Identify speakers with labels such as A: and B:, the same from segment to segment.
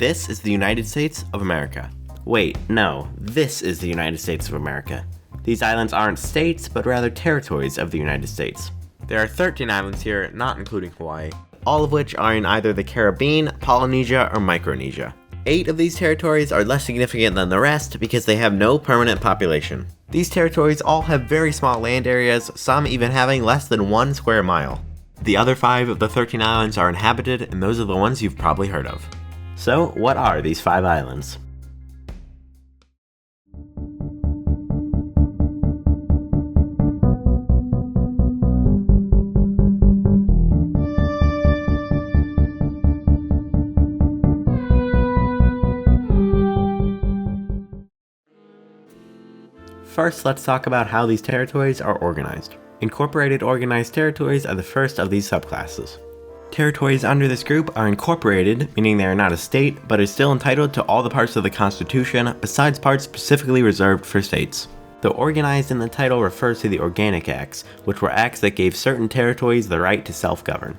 A: This is the United States of America. Wait, no, this is the United States of America. These islands aren't states, but rather territories of the United States. There are 13 islands here, not including Hawaii, all of which are in either the Caribbean, Polynesia, or Micronesia. 8 of these territories are less significant than the rest because they have no permanent population. These territories all have very small land areas, some even having less than 1 square mile. The other 5 of the 13 islands are inhabited, and those are the ones you've probably heard of. So, what are these 5 islands? First, let's talk about how these territories are organized. Incorporated organized territories are the first of these subclasses. Territories under this group are incorporated, meaning they are not a state, but are still entitled to all the parts of the Constitution, besides parts specifically reserved for states. The organized in the title refers to the Organic Acts, which were acts that gave certain territories the right to self-govern.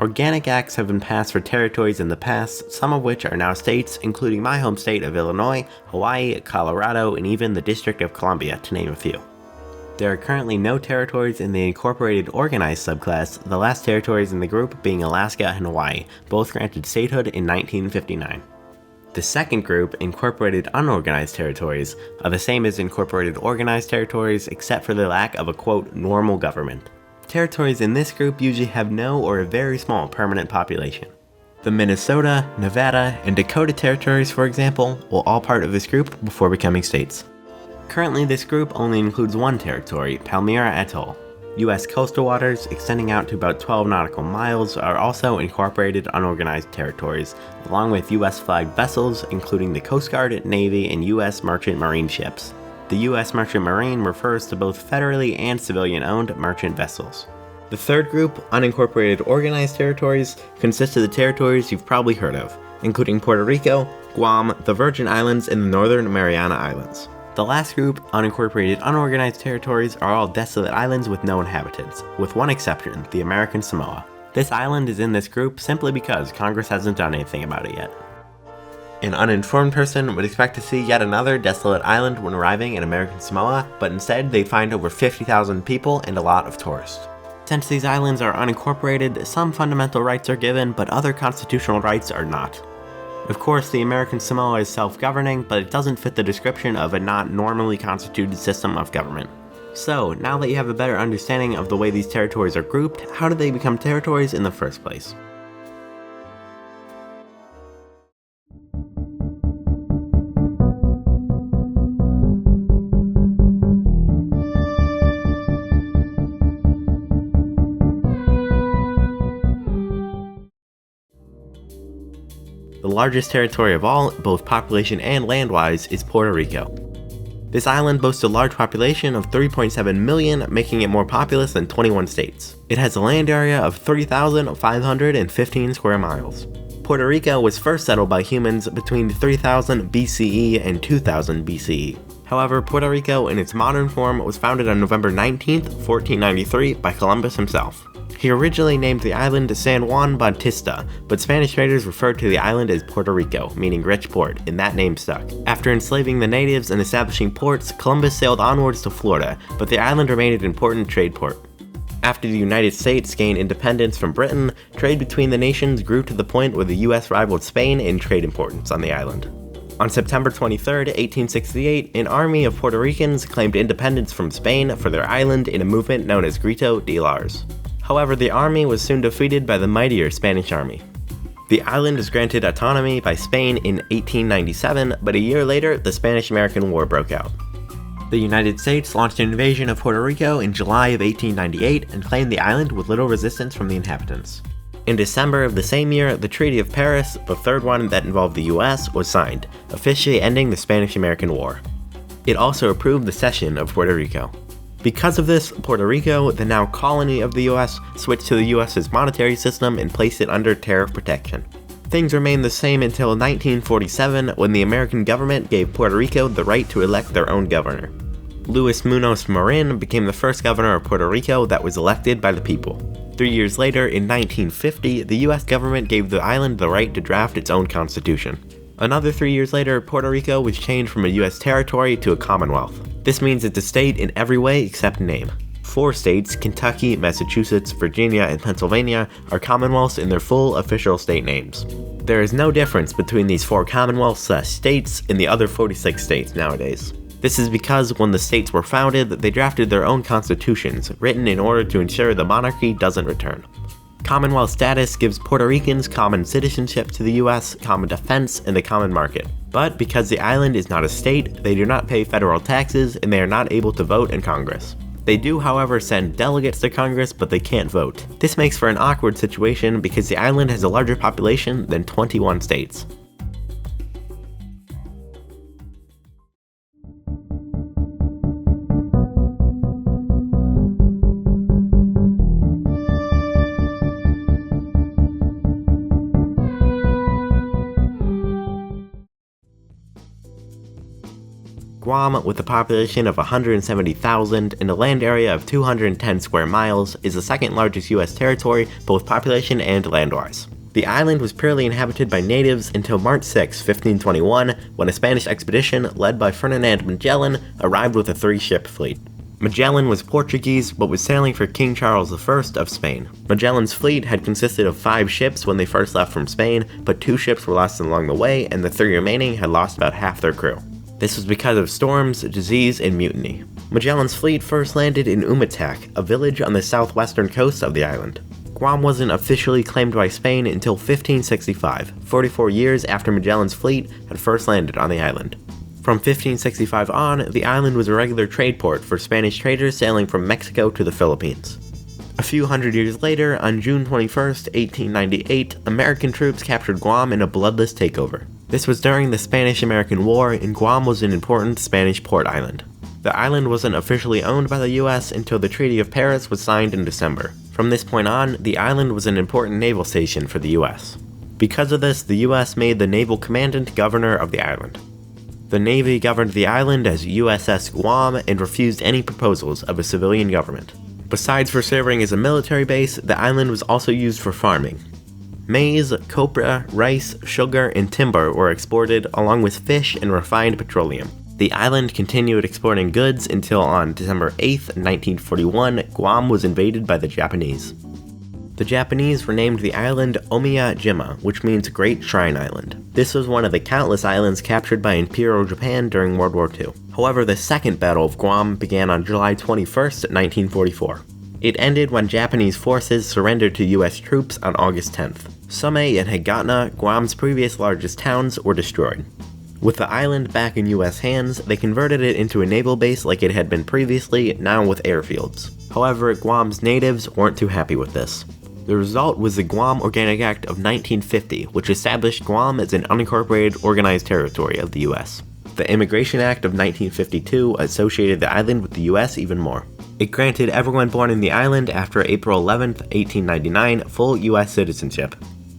A: Organic Acts have been passed for territories in the past, some of which are now states, including my home state of Illinois, Hawaii, Colorado, and even the District of Columbia, to name a few. There are currently no territories in the Incorporated Organized subclass, the last territories in the group being Alaska and Hawaii, both granted statehood in 1959. The second group, Incorporated Unorganized Territories, are the same as Incorporated Organized Territories except for the lack of a quote, normal government. Territories in this group usually have no or a very small permanent population. The Minnesota, Nevada, and Dakota territories, for example, were all part of this group before becoming states. Currently, this group only includes one territory, Palmyra Atoll. U.S. coastal waters, extending out to about 12 nautical miles, are also incorporated unorganized territories, along with U.S.-flagged vessels, including the Coast Guard, Navy, and U.S. Merchant Marine ships. The U.S. Merchant Marine refers to both federally and civilian-owned merchant vessels. The third group, unincorporated organized territories, consists of the territories you've probably heard of, including Puerto Rico, Guam, the Virgin Islands, and the Northern Mariana Islands. The last group, unincorporated unorganized territories, are all desolate islands with no inhabitants, with one exception, the American Samoa. This island is in this group simply because Congress hasn't done anything about it yet. An uninformed person would expect to see yet another desolate island when arriving in American Samoa, but instead they'd find over 50,000 people and a lot of tourists. Since these islands are unincorporated, some fundamental rights are given, but other constitutional rights are not. Of course, the American Samoa is self-governing, but it doesn't fit the description of a not normally constituted system of government. So, now that you have a better understanding of the way these territories are grouped, how did they become territories in the first place? The largest territory of all, both population and land-wise, is Puerto Rico. This island boasts a large population of 3.7 million, making it more populous than 21 states. It has a land area of 30,515 square miles. Puerto Rico was first settled by humans between 3000 BCE and 2000 BCE. However, Puerto Rico in its modern form was founded on November 19, 1493 by Columbus himself. He originally named the island San Juan Bautista, but Spanish traders referred to the island as Puerto Rico, meaning rich port, and that name stuck. After enslaving the natives and establishing ports, Columbus sailed onwards to Florida, but the island remained an important trade port. After the United States gained independence from Britain, trade between the nations grew to the point where the U.S. rivaled Spain in trade importance on the island. On September 23, 1868, an army of Puerto Ricans claimed independence from Spain for their island in a movement known as Grito de Lars. However, the army was soon defeated by the mightier Spanish army. The island was granted autonomy by Spain in 1897, but a year later, the Spanish-American War broke out. The United States launched an invasion of Puerto Rico in July of 1898 and claimed the island with little resistance from the inhabitants. In December of the same year, the Treaty of Paris, the third one that involved the U.S., was signed, officially ending the Spanish-American War. It also approved the cession of Puerto Rico. Because of this, Puerto Rico, the now colony of the U.S., switched to the U.S.'s monetary system and placed it under tariff protection. Things remained the same until 1947, when the American government gave Puerto Rico the right to elect their own governor. Luis Munoz Marin became the first governor of Puerto Rico that was elected by the people. 3 years later, in 1950, the US government gave the island the right to draft its own constitution. Another 3 years later, Puerto Rico was changed from a US territory to a commonwealth. This means it's a state in every way except name. 4 states, Kentucky, Massachusetts, Virginia, and Pennsylvania, are commonwealths in their full official state names. There is no difference between these 4 commonwealths/states and the other 46 states nowadays. This is because when the states were founded, they drafted their own constitutions, written in order to ensure the monarchy doesn't return. Commonwealth status gives Puerto Ricans common citizenship to the US, common defense, and the common market. But because the island is not a state, they do not pay federal taxes and they are not able to vote in Congress. They do, however, send delegates to Congress, but they can't vote. This makes for an awkward situation because the island has a larger population than 21 states. Guam, with a population of 170,000 and a land area of 210 square miles, is the second largest US territory, both population and land-wise. The island was purely inhabited by natives until March 6, 1521, when a Spanish expedition led by Ferdinand Magellan arrived with a 3-ship fleet. Magellan was Portuguese, but was sailing for King Charles I of Spain. Magellan's fleet had consisted of 5 ships when they first left from Spain, but 2 ships were lost along the way, and the 3 remaining had lost about half their crew. This was because of storms, disease, and mutiny. Magellan's fleet first landed in Umatac, a village on the southwestern coast of the island. Guam wasn't officially claimed by Spain until 1565, 44 years after Magellan's fleet had first landed on the island. From 1565 on, the island was a regular trade port for Spanish traders sailing from Mexico to the Philippines. A few hundred years later, on June 21, 1898, American troops captured Guam in a bloodless takeover. This was during the Spanish-American War, and Guam was an important Spanish port island. The island wasn't officially owned by the US until the Treaty of Paris was signed in December. From this point on, the island was an important naval station for the US. Because of this, the US made the naval commandant governor of the island. The Navy governed the island as USS Guam and refused any proposals of a civilian government. Besides for serving as a military base, the island was also used for farming. Maize, copra, rice, sugar, and timber were exported, along with fish and refined petroleum. The island continued exporting goods until on December 8, 1941, Guam was invaded by the Japanese. The Japanese renamed the island Omiya-jima, which means Great Shrine Island. This was one of the countless islands captured by Imperial Japan during World War II. However, the Second Battle of Guam began on July 21, 1944. It ended when Japanese forces surrendered to US troops on August 10th. Samé and Hagatna, Guam's previous largest towns, were destroyed. With the island back in US hands, they converted it into a naval base like it had been previously, now with airfields. However, Guam's natives weren't too happy with this. The result was the Guam Organic Act of 1950, which established Guam as an unincorporated organized territory of the US. The Immigration Act of 1952 associated the island with the US even more. It granted everyone born in the island after April 11, 1899, full US citizenship.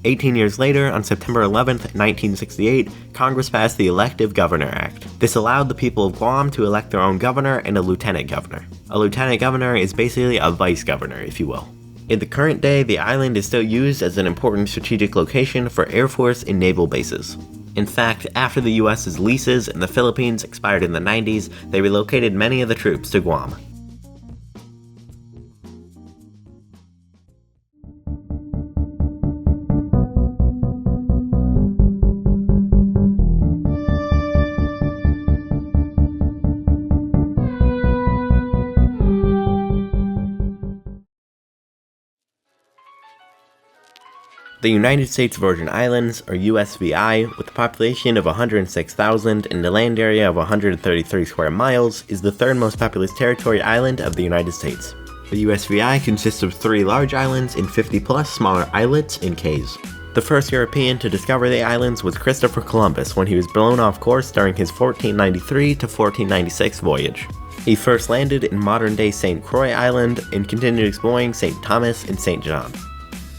A: 18 years later, on September 11, 1968, Congress passed the Elective Governor Act. This allowed the people of Guam to elect their own governor and a lieutenant governor. A lieutenant governor is basically a vice governor, if you will. In the current day, the island is still used as an important strategic location for Air Force and naval bases. In fact, after the US's leases in the Philippines expired in the 90s, they relocated many of the troops to Guam. The United States Virgin Islands, or USVI, with a population of 106,000 and a land area of 133 square miles, is the third most populous territory island of the United States. The USVI consists of 3 large islands and 50+ smaller islets and cays. The first European to discover the islands was Christopher Columbus when he was blown off course during his 1493 to 1496 voyage. He first landed in modern-day St. Croix Island and continued exploring St. Thomas and St. John.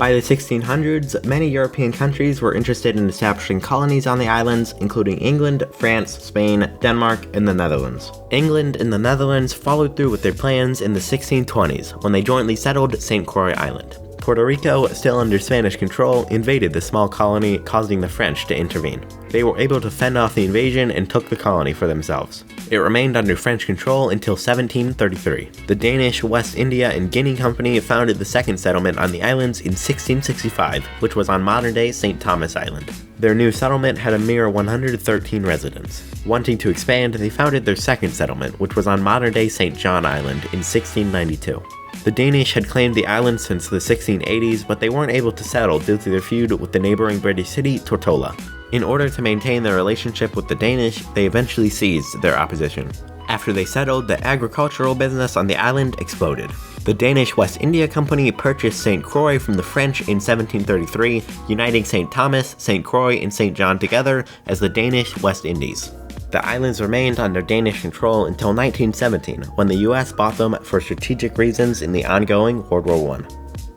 A: By the 1600s, many European countries were interested in establishing colonies on the islands, including England, France, Spain, Denmark, and the Netherlands. England and the Netherlands followed through with their plans in the 1620s, when they jointly settled St. Croix Island. Puerto Rico, still under Spanish control, invaded the small colony, causing the French to intervene. They were able to fend off the invasion and took the colony for themselves. It remained under French control until 1733. The Danish West India and Guinea Company founded the second settlement on the islands in 1665, which was on modern-day St. Thomas Island. Their new settlement had a mere 113 residents. Wanting to expand, they founded their second settlement, which was on modern-day St. John Island in 1692. The Danish had claimed the island since the 1680s, but they weren't able to settle due to their feud with the neighboring British city, Tortola. In order to maintain their relationship with the Danish, they eventually seized their opposition. After they settled, the agricultural business on the island exploded. The Danish West India Company purchased St. Croix from the French in 1733, uniting St. Thomas, St. Croix, and St. John together as the Danish West Indies. The islands remained under Danish control until 1917, when the U.S. bought them for strategic reasons in the ongoing World War I.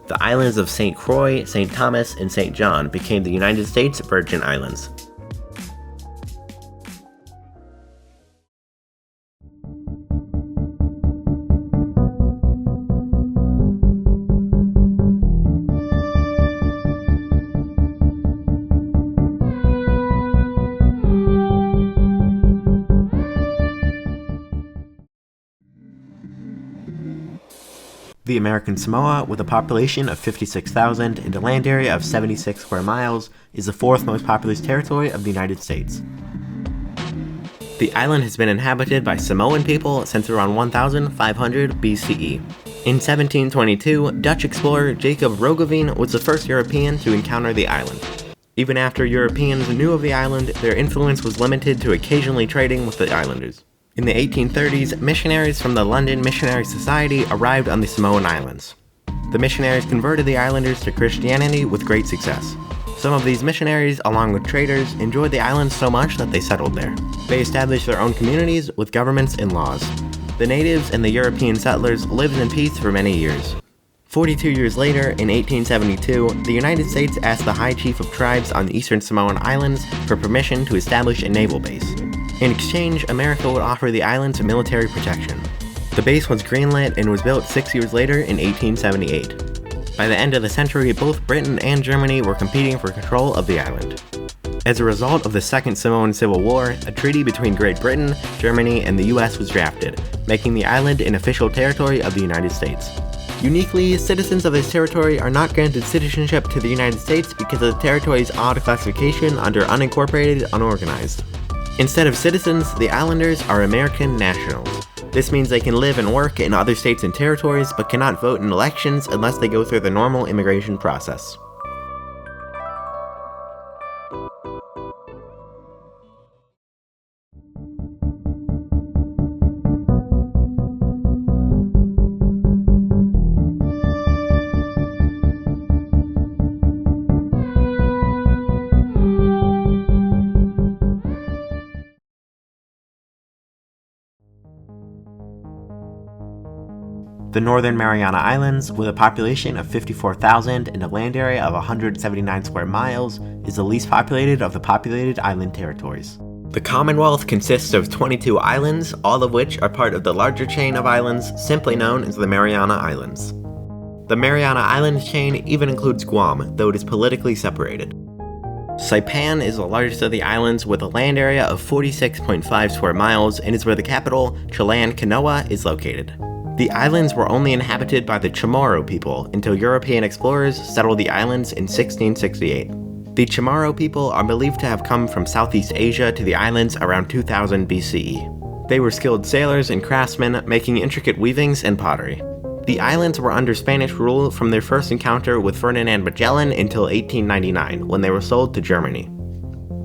A: The islands of St. Croix, St. Thomas, and St. John became the United States Virgin Islands. The American Samoa, with a population of 56,000 and a land area of 76 square miles, is the fourth most populous territory of the United States. The island has been inhabited by Samoan people since around 1500 BCE. In 1722, Dutch explorer Jacob Roggeveen was the first European to encounter the island. Even after Europeans knew of the island, their influence was limited to occasionally trading with the islanders. In the 1830s, missionaries from the London Missionary Society arrived on the Samoan Islands. The missionaries converted the islanders to Christianity with great success. Some of these missionaries, along with traders, enjoyed the islands so much that they settled there. They established their own communities with governments and laws. The natives and the European settlers lived in peace for many years. 42 years later, in 1872, the United States asked the High Chief of Tribes on the Eastern Samoan Islands for permission to establish a naval base. In exchange, America would offer the islands military protection. The base was greenlit and was built 6 years later in 1878. By the end of the century, both Britain and Germany were competing for control of the island. As a result of the Second Samoan Civil War, a treaty between Great Britain, Germany, and the U.S. was drafted, making the island an official territory of the United States. Uniquely, citizens of this territory are not granted citizenship to the United States because of the territory's odd classification under unincorporated unorganized. Instead of citizens, the islanders are American nationals. This means they can live and work in other states and territories, but cannot vote in elections unless they go through the normal immigration process. The Northern Mariana Islands, with a population of 54,000 and a land area of 179 square miles, is the least populated of the populated island territories. The Commonwealth consists of 22 islands, all of which are part of the larger chain of islands simply known as the Mariana Islands. The Mariana Islands chain even includes Guam, though it is politically separated. Saipan is the largest of the islands with a land area of 46.5 square miles and is where the capital, Chilean Kanoa, is located. The islands were only inhabited by the Chamorro people until European explorers settled the islands in 1668. The Chamorro people are believed to have come from Southeast Asia to the islands around 2000 BCE. They were skilled sailors and craftsmen, making intricate weavings and pottery. The islands were under Spanish rule from their first encounter with Ferdinand Magellan until 1899, when they were sold to Germany.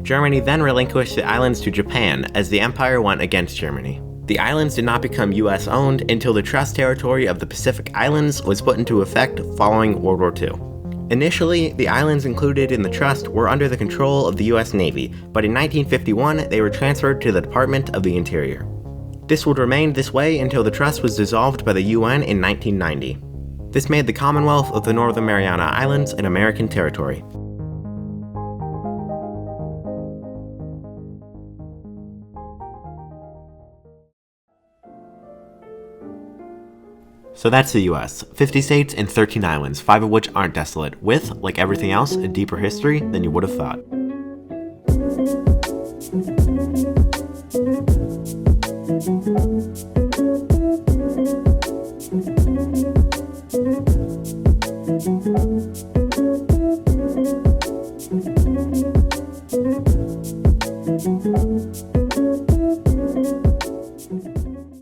A: Germany then relinquished the islands to Japan as the empire went against Germany. The islands did not become US owned until the Trust Territory of the Pacific Islands was put into effect following World War II. Initially, the islands included in the trust were under the control of the US Navy, but in 1951 they were transferred to the Department of the Interior. This would remain this way until the trust was dissolved by the UN in 1990. This made the Commonwealth of the Northern Mariana Islands an American territory. So that's the US, 50 states and 13 islands, 5 of which aren't desolate, with, like everything else, a deeper history than you would have thought.